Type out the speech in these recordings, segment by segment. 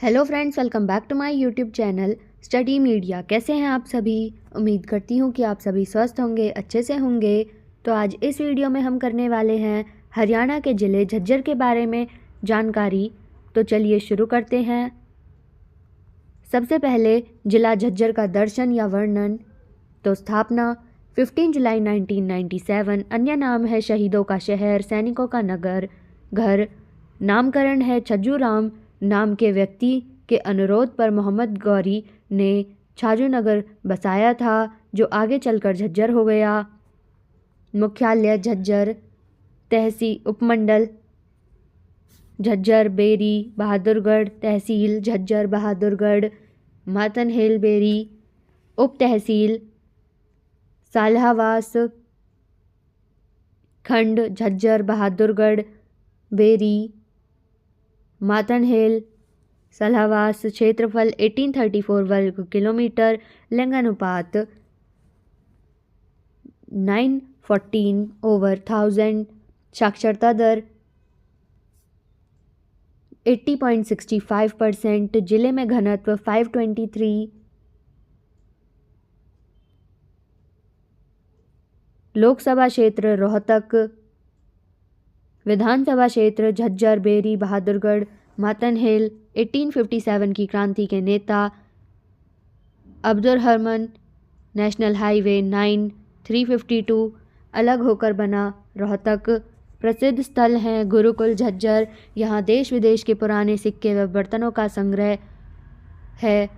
Hello friends, welcome back to my YouTube channel study media. कैसे हैं आप सभी? उम्मीद करती हूँ कि आप सभी स्वस्थ होंगे, अच्छे से होंगे। तो आज इस वीडियो में हम करने वाले हैं हरियाणा के ज़िले झज्जर के बारे में जानकारी। तो चलिए शुरू करते हैं। सबसे पहले ज़िला झज्जर का दर्शन या वर्णन। तो स्थापना 15 जुलाई 1997। अन्य नाम है शहीदों का शहर, सैनिकों का नगर, घर। नामकरण है छज्जू राम नाम के व्यक्ति के अनुरोध पर मोहम्मद गौरी ने छाजू नगर बसाया था, जो आगे चलकर झज्जर हो गया। मुख्यालय झज्जर, तहसील उपमंडल झज्जर बेरी बहादुरगढ़, तहसील झज्जर बहादुरगढ़, मातनहेल बेरी, उप तहसील साल्हावास, खंड झज्जर बहादुरगढ़ बेरी मातनहेल साल्हावास। क्षेत्रफल 1834 वर्ग किलोमीटर। लिंगानुपात 914/1000। साक्षरता दर 80.65%। जिले में घनत्व 523। लोकसभा क्षेत्र रोहतक। विधानसभा क्षेत्र झज्जर बेरी बहादुरगढ़ मातनहेल। 1857 की क्रांति के नेता अब्दुल-रहमान। नेशनल हाईवे 9 352 अलग होकर बना रोहतक। प्रसिद्ध स्थल हैं गुरुकुल झज्जर, यहाँ देश विदेश के पुराने सिक्के व बर्तनों का संग्रह है।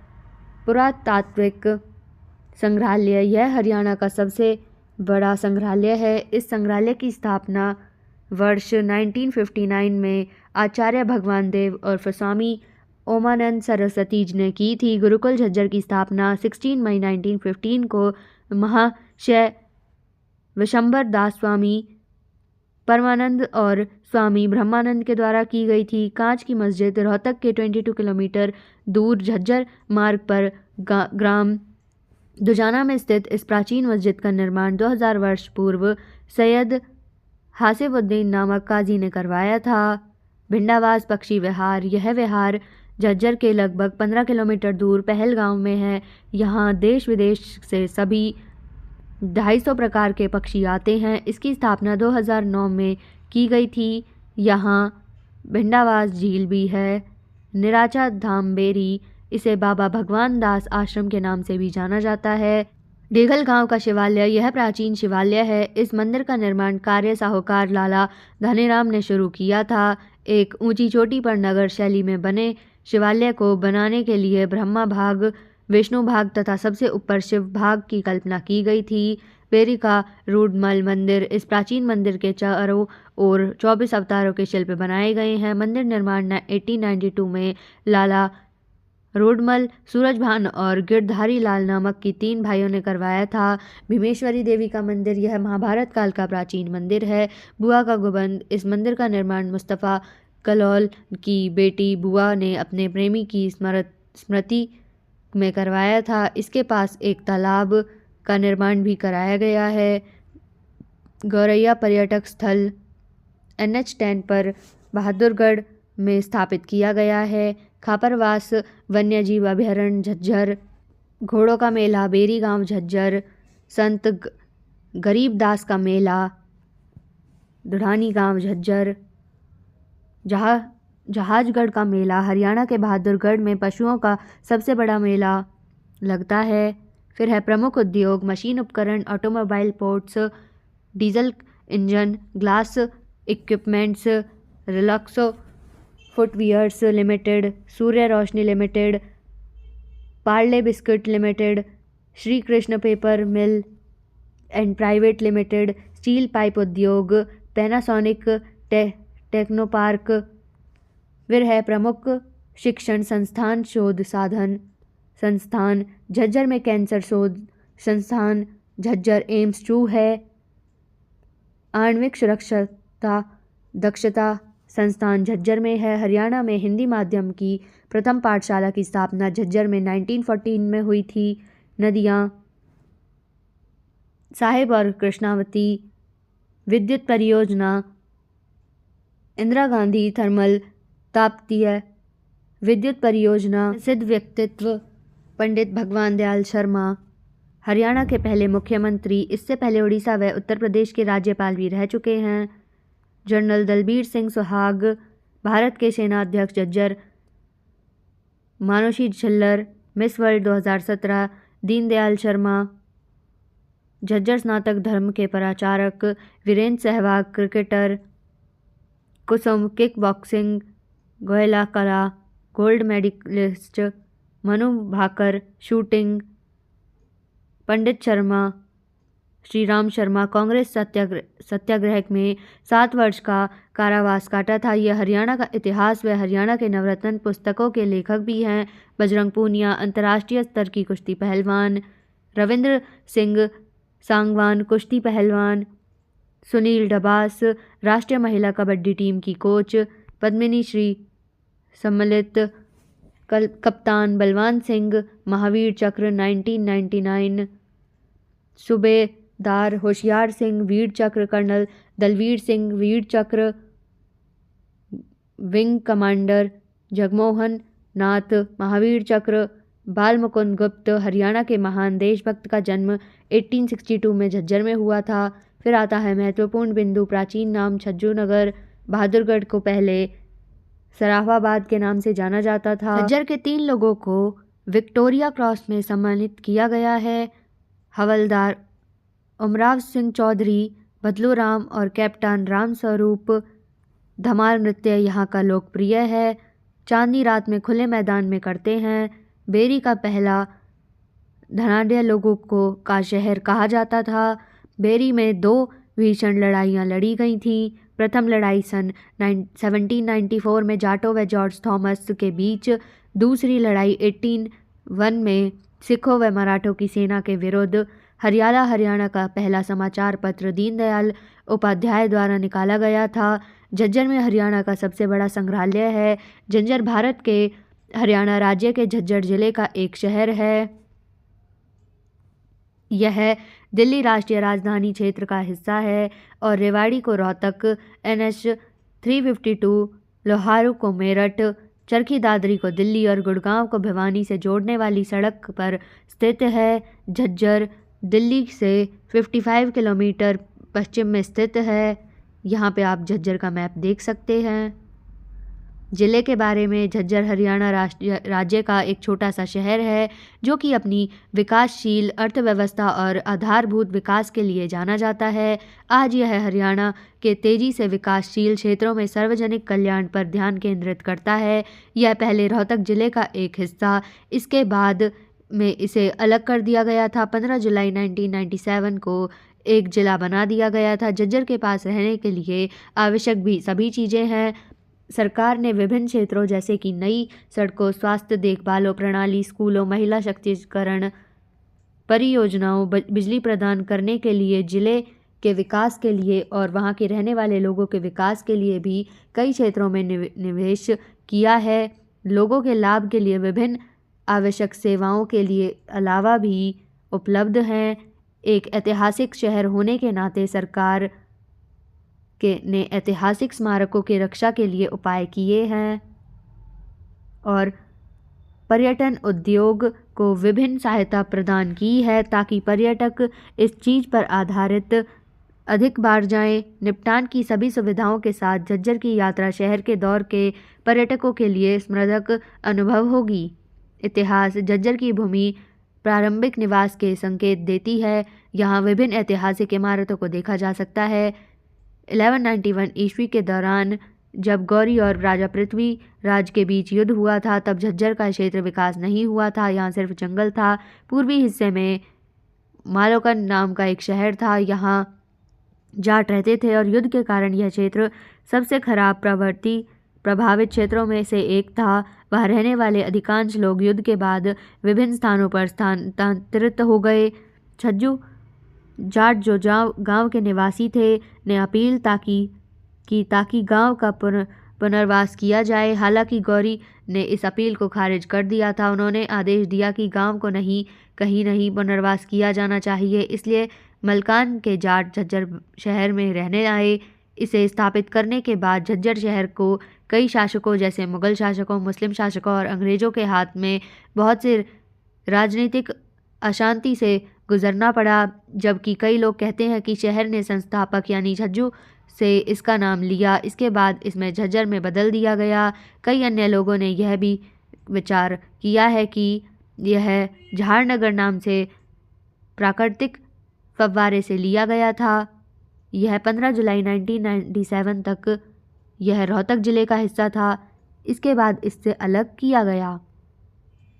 पुरातात्विक संग्रहालय, यह हरियाणा का सबसे बड़ा संग्रहालय है। इस संग्रहालय की स्थापना वर्ष 1959 में आचार्य भगवान देव और स्वामी ओमानंद सरस्वती जी ने की थी। गुरुकुल झज्जर की स्थापना 16 मई 1915 को महाशय विशंबर दास स्वामी परमानंद और स्वामी ब्रह्मानंद के द्वारा की गई थी। कांच की मस्जिद रोहतक के 22 किलोमीटर दूर झज्जर मार्ग पर ग्राम दुजाना में स्थित इस प्राचीन मस्जिद का निर्माण 2000 वर्ष पूर्व सैयद हासिबुद्दीन नामक काजी ने करवाया था। भिंडावास पक्षी विहार, यह विहार झज्जर के लगभग 15 किलोमीटर दूर पहलगांव में है। यहाँ देश विदेश से सभी 250 प्रकार के पक्षी आते हैं। इसकी स्थापना 2009 में की गई थी। यहाँ भिंडावास झील भी है। निराचा धाम बेरी, इसे बाबा भगवान दास आश्रम के नाम से भी जाना जाता है। डेघल गांव का शिवालय, यह प्राचीन शिवालय है। इस मंदिर का निर्माण कार्य साहूकार लाला धनीराम ने शुरू किया था। एक ऊंची चोटी पर नगर शैली में बने शिवालय को बनाने के लिए ब्रह्मा भाग, विष्णु भाग तथा सबसे ऊपर शिव भाग की कल्पना की गई थी। बेरी का रूडमल मंदिर, इस प्राचीन मंदिर के चारों ओर 24 अवतारों के शिल्प बनाए गए हैं। मंदिर निर्माण 1892 में लाला रोडमल, सूरजभान और गिरधारी लाल नामक की 3 भाइयों ने करवाया था। भीमेश्वरी देवी का मंदिर, यह महाभारत काल का प्राचीन मंदिर है। बुआ का गुंबद, इस मंदिर का निर्माण मुस्तफ़ा कलौल की बेटी बुआ ने अपने प्रेमी की स्मृति में करवाया था। इसके पास एक तालाब का निर्माण भी कराया गया है। गौरैया पर्यटक स्थल NH10 पर बहादुरगढ़ में स्थापित किया गया है। खापरवास वन्यजीव अभयारण्य झज्जर। घोड़ों का मेला बेरी गांव झज्जर। संत गरीबदास का मेला दुढ़ानी गांव झज्जर। जहाजगढ़ का मेला हरियाणा के बहादुरगढ़ में पशुओं का सबसे बड़ा मेला लगता है। फिर है प्रमुख उद्योग मशीन उपकरण, automobile, ports, diesel engine, glass equipments, Relaxo footwears limited, Surya Roshni limited, Parle biscuit limited, Shri Krishna paper mill and private limited, steel pipe उद्योग, पैनासोनिक, टेक्नोपार्क। फिर है प्रमुख शिक्षण संस्थान, शोध साधन संस्थान झज्जर में कैंसर शोध संस्थान झज्जर एम्स 2 है। आणविक सुरक्षा दक्षता संस्थान झज्जर में है। हरियाणा में हिंदी माध्यम की प्रथम पाठशाला की स्थापना झज्जर में 1914 में हुई थी। नदियाँ साहिब और कृष्णावती। विद्युत परियोजना इंदिरा गांधी थर्मल तापतीय विद्युत परियोजना। प्रसिद्ध व्यक्तित्व पंडित भगवान दयाल शर्मा हरियाणा के पहले मुख्यमंत्री, इससे पहले उड़ीसा व उत्तर प्रदेश के राज्यपाल भी रह चुके हैं। जनरल दलबीर सिंह सुहाग भारत के सेनाध्यक्ष। Jhajjar Manushi Chhillar miss world 2017। दीनदयाल शर्मा झज्जर स्नातक धर्म के प्रचारक। Virender Sehwag cricketer. Kusum kick boxing Goyla Kala gold medallist. Manu Bhaker shooting. Pandit Sharma Shriram Sharma Congress satyagraha में 7 वर्ष का कारावास काटा था। यह हरियाणा का इतिहास व हरियाणा के नवरत्न पुस्तकों के लेखक भी हैं। बजरंग पूनिया अंतर्राष्ट्रीय स्तर की कुश्ती पहलवान। रविंद्र सिंह सांगवान कुश्ती पहलवान। सुनील डबास राष्ट्रीय महिला कबड्डी टीम की कोच। पद्मिनी श्री सम्मिलित कप्तान। बलवान सिंह महावीर चक्र 1999। सूबेदार होशियार सिंह वीर चक्र। कर्नल दलवीर सिंह वीर चक्र। विंग कमांडर जगमोहन नाथ महावीर चक्र। बाल मुकुंद गुप्त हरियाणा के महान देशभक्त का जन्म 1862 में झज्जर में हुआ था। फिर आता है महत्वपूर्ण बिंदु। प्राचीन नाम छज्जू नगर। बहादुरगढ़ को पहले सराफाबाद के नाम से जाना जाता था। झज्जर के 3 लोगों को विक्टोरिया क्रॉस में सम्मानित किया गया है। हवलदार उमराव सिंह चौधरी, बदलू राम और कैप्टन राम स्वरूप। धमाल नृत्य यहाँ का लोकप्रिय है। चांदनी रात में खुले मैदान में करते हैं। बेरी का पहला धनाढ़ लोगों का शहर कहा जाता था। बेरी में 2 भीषण लड़ाइयाँ लड़ी गई थीं। प्रथम लड़ाई सन 1794 में जाटों व जॉर्ज थॉमस के बीच। दूसरी लड़ाई 1801 में सिखों व मराठों की सेना के विरुद्ध। हरियाणा का पहला समाचार पत्र दीनदयाल उपाध्याय द्वारा निकाला गया था। झज्जर में हरियाणा का सबसे बड़ा संग्रहालय है। झज्जर भारत के हरियाणा राज्य के झज्जर जिले का एक शहर है। यह दिल्ली राष्ट्रीय राजधानी क्षेत्र का हिस्सा है और रेवाड़ी को रोहतक, NH 352 लोहारू को मेरठ, चरखी दादरी को दिल्ली और गुड़गांव को भिवानी से जोड़ने वाली सड़क पर स्थित है। झज्जर दिल्ली से 55 किलोमीटर पश्चिम में स्थित है। यहाँ पे आप झज्जर का मैप देख सकते हैं। जिले के बारे में झज्जर हरियाणा राज्य का एक छोटा सा शहर है जो कि अपनी विकासशील अर्थव्यवस्था और आधारभूत विकास के लिए जाना जाता है। आज यह हरियाणा के तेजी से विकासशील क्षेत्रों में सार्वजनिक कल्याण पर ध्यान केंद्रित करता है। यह पहले रोहतक जिले का एक हिस्सा, इसके बाद में इसे अलग कर दिया गया था। 15 जुलाई 1997 को एक जिला बना दिया गया था। झज्जर के पास रहने के लिए आवश्यक भी सभी चीज़ें हैं। सरकार ने विभिन्न क्षेत्रों जैसे कि नई सड़कों, स्वास्थ्य देखभाल प्रणाली, स्कूलों, महिला सशक्तिकरण परियोजनाओं, बिजली प्रदान करने के लिए, जिले के विकास के लिए और वहाँ के रहने वाले लोगों के विकास के लिए भी कई क्षेत्रों में निवेश किया है। लोगों के लाभ के लिए विभिन्न आवश्यक सेवाओं के लिए अलावा भी उपलब्ध हैं। एक ऐतिहासिक शहर होने के नाते सरकार ने ऐतिहासिक स्मारकों की रक्षा के लिए उपाय किए हैं और पर्यटन उद्योग को विभिन्न सहायता प्रदान की है ताकि पर्यटक इस चीज़ पर आधारित अधिक बार जाएं। निपटान की सभी सुविधाओं के साथ झज्जर की यात्रा शहर के दौर के पर्यटकों के लिए स्मृतक अनुभव होगी। इतिहास झज्जर की भूमि प्रारंभिक निवास के संकेत देती है। यहाँ विभिन्न ऐतिहासिक इमारतों को देखा जा सकता है। 1191 ईस्वी के दौरान जब गौरी और राजा पृथ्वीराज के बीच युद्ध हुआ था तब झज्जर का क्षेत्र विकास नहीं हुआ था। यहाँ सिर्फ जंगल था। पूर्वी हिस्से में मालोकन नाम का एक शहर था। यहाँ जाट रहते थे और युद्ध के कारण यह क्षेत्र सबसे खराब प्रभावित क्षेत्रों में से एक था। वहाँ रहने वाले अधिकांश लोग युद्ध के बाद विभिन्न स्थानों पर स्थानांतरित हो गए। छज्जू जाट जो गांव के निवासी थे ने अपील ताकि गांव का पुनर्वास किया जाए। हालांकि गौरी ने इस अपील को खारिज कर दिया था। उन्होंने आदेश दिया कि गांव को कहीं नहीं पुनर्वास किया जाना चाहिए। इसलिए मलकान के जाट झज्जर शहर में रहने आए। इसे स्थापित करने के बाद झज्जर शहर को कई शासकों जैसे मुगल शासकों, मुस्लिम शासकों और अंग्रेज़ों के हाथ में बहुत से राजनीतिक अशांति से गुजरना पड़ा। जबकि कई लोग कहते हैं कि शहर ने संस्थापक यानी झज्जू से इसका नाम लिया। इसके बाद इसमें झज्जर में बदल दिया गया। कई अन्य लोगों ने यह भी विचार किया है कि यह जहारनगर नाम से प्राकृतिक फव्वारे से लिया गया था। यह 15 जुलाई 1997 तक यह रोहतक ज़िले का हिस्सा था। इसके बाद इससे अलग किया गया।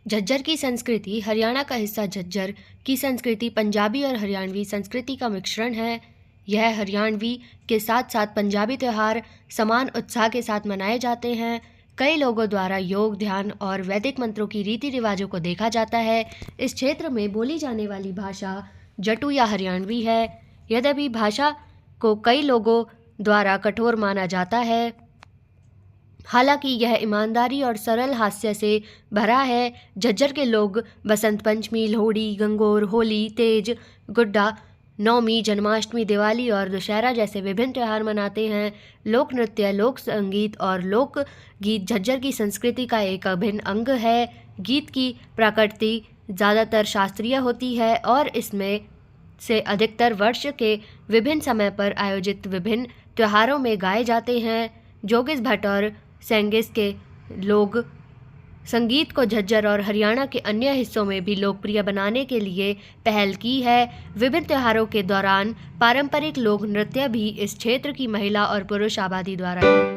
झज्जर की संस्कृति हरियाणा का हिस्सा झज्जर की संस्कृति पंजाबी और हरियाणवी संस्कृति का मिश्रण है। यह हरियाणवी के साथ साथ पंजाबी त्यौहार समान उत्साह के साथ मनाए जाते हैं। कई लोगों द्वारा योग, ध्यान और वैदिक मंत्रों की रीति रिवाजों को देखा जाता है। इस क्षेत्र में बोली जाने वाली भाषा जटू या हरियाणवी है। यद्यपि भाषा को कई लोगों द्वारा कठोर माना जाता है, हालांकि यह ईमानदारी और सरल हास्य से भरा है। झज्जर के लोग बसंत पंचमी, लोहड़ी, गंगोर, होली, तेज, गुड्डा, नवमी, जन्माष्टमी, दिवाली और दशहरा जैसे विभिन्न त्यौहार मनाते हैं। लोक नृत्य, लोक संगीत और लोक गीत झज्जर की संस्कृति का एक अभिन्न अंग है। गीत की प्रकृति ज़्यादातर शास्त्रीय होती है और इसमें से अधिकतर वर्ष के विभिन्न समय पर आयोजित विभिन्न त्योहारों में गाए जाते हैं। जोगिस भट्ट और सेंगिस के लोग संगीत को झज्जर और हरियाणा के अन्य हिस्सों में भी लोकप्रिय बनाने के लिए पहल की है। विभिन्न त्योहारों के दौरान पारंपरिक लोक नृत्य भी इस क्षेत्र की महिला और पुरुष आबादी द्वारा